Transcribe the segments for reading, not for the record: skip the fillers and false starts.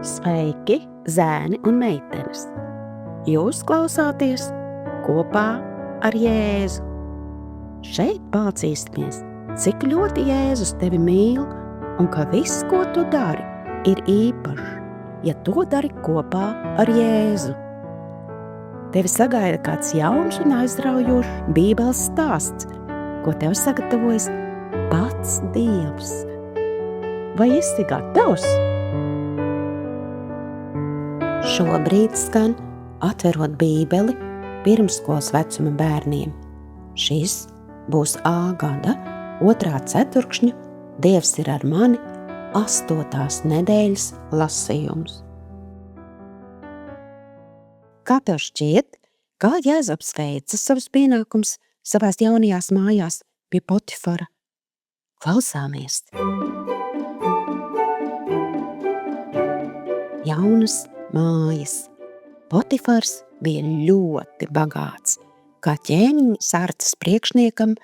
Sveiki, zēni un meitenes! Jūs klausāties kopā ar Jēzu. Šeit mācīsimies, cik ļoti Jēzus tevi mīl un ka viss, ko tu dari, ir īpašs, ja to dari kopā ar Jēzu. Tevi sagaida kāds jauns un aizraujošs Bībeles stāsts, ko tev sagatavojis pats Dievs. Vai esi gatavs? Šobrīd skan Atverot Bībeli pirmskolas vecuma bērniem. Šis būs A gada 2. ceturkšņa Dievs ir ar mani 8. nedēļas lasījums. Kā tev šķiet, kā Jēzabs veica savus pienākumus savās jaunajās mājās pie Potifara? Klausāmies! Jaunas mājas. Potifars bija ļoti bagāts. Kā ķēniņa sartas priekšniekam,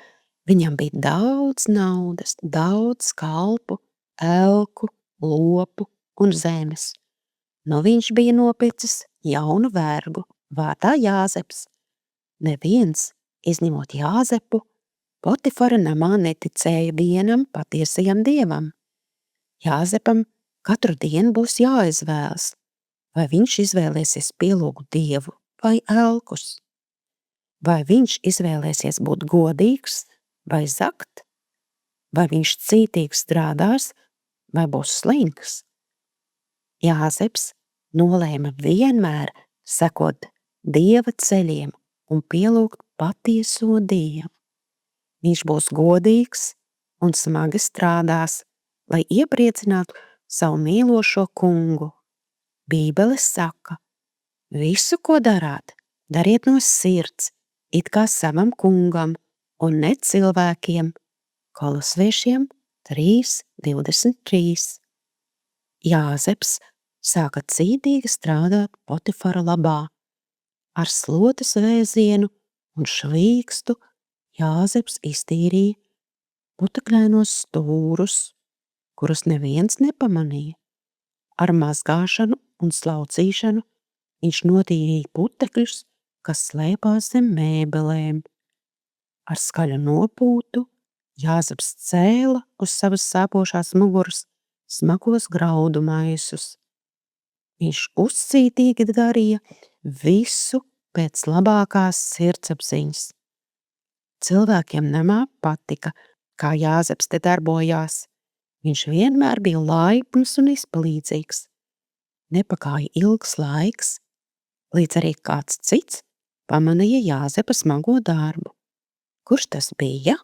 viņam bija daudz naudas, daudz kalpu, elku, lopu un zemes. Viņš bija nopircis jaunu vergu, vārdā Jāzeps. Neviens, izņemot Jāzepu, Potifara namā neticēja vienam patiesajam dievam. Jāzepam katru dienu būs jāizvēlas, vai viņš izvēlēsies pielūgt dievu vai elkus. Vai viņš izvēlēsies būt godīgs vai zakt, vai viņš cītīgi strādās vai būs slinks. Jāzeps nolēma vienmēr sekot dieva ceļiem un pielūgt patieso dievu. Viņš būs godīgs un smagi strādās, lai iepriecinātu savu mīlošo kungu. Bībele saka, visu, ko darāt, dariet no sirds, it kā savam kungam un ne cilvēkiem. Kolosviešiem 3:23. Jāzeps sāka cītīgi strādāt Potifara labā. Ar slotas vēzienu un švīkstu Jāzeps iztīrīja putekļainos stūrus, kurus neviens nepamanīja. Ar mazgāšanu un slaucīšanu viņš notīrīja putekļus, kas slēpās zem mēbelēm. Ar skaļu nopūtu Jāzeps cēla uz savas sāpošās muguras smagos graudu maisus. Viņš uzcītīgi darīja visu pēc labākās sirdsapziņas. Cilvēkiem namā patika, kā Jāzeps te darbojās. Viņš vienmēr bija laipns un izpalīdzīgs. Nepagāja ilgs laiks, līdz arī kāds cits pamanīja Jāzepa smago darbu. Kurš tas bija?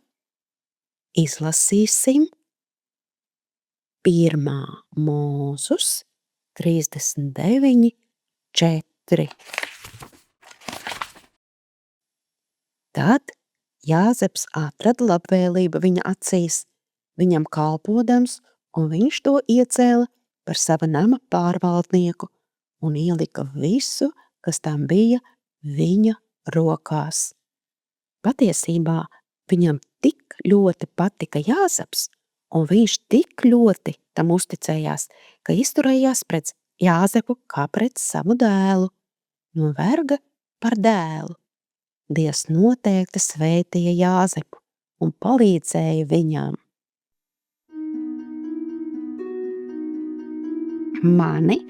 Izlasīsim 1. Mūzus 39:4. Tad Jāzeps atrada labvēlību viņa acīs, viņam kalpodams, un viņš to iecēla par sava nama pārvaldnieku un ielika visu, kas tam bija viņa rokās. Patiesībā viņam tik ļoti patika Jāzeps, un viņš tik ļoti tam uzticējās, ka izturējās pret Jāzepu kā pret savu dēlu, no verga par dēlu. Dievs noteikti svētīja Jāzepu un palīdzēja viņam. Mani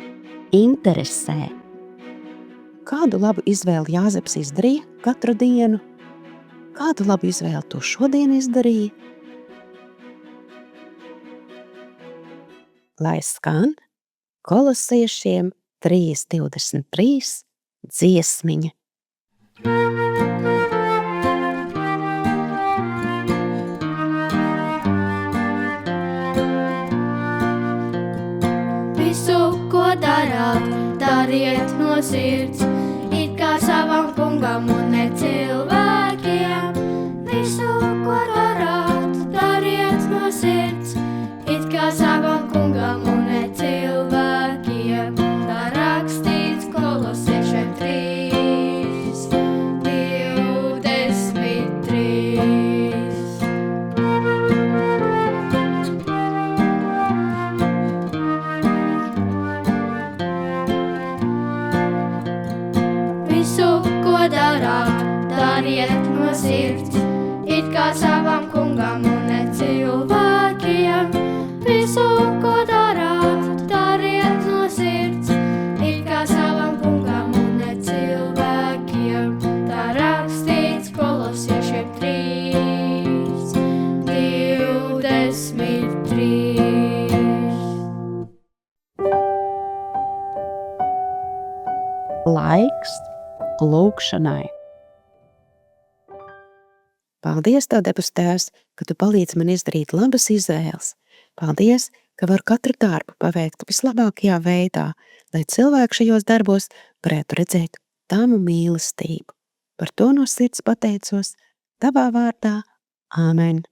interesē, kādu labu izvēli Jāzeps izdarīja katru dienu? Kādu labu izvēli tu šodien izdarīji? Lai skan Kolosiešiem 3:23 dziesmiņa. Dariet no sirds, it kā savam kungam un ne cilvēkiem. Visu, ko darāt, dariet no sirds, it kā savam kungam un ne cilvēkiem. Tā rakstīts Kolosiešiem 3:23. lūgšanai. Paldies, Tev, debes Tēvs, ka Tu palīdzi man izdarīt labas izvēles. Paldies, ka varu katru darbu paveikt vislabākajā veidā, lai cilvēki šajos darbos varētu redzēt Tavu mīlestību. Par to no sirds pateicos Tavā vārdā. Āmen.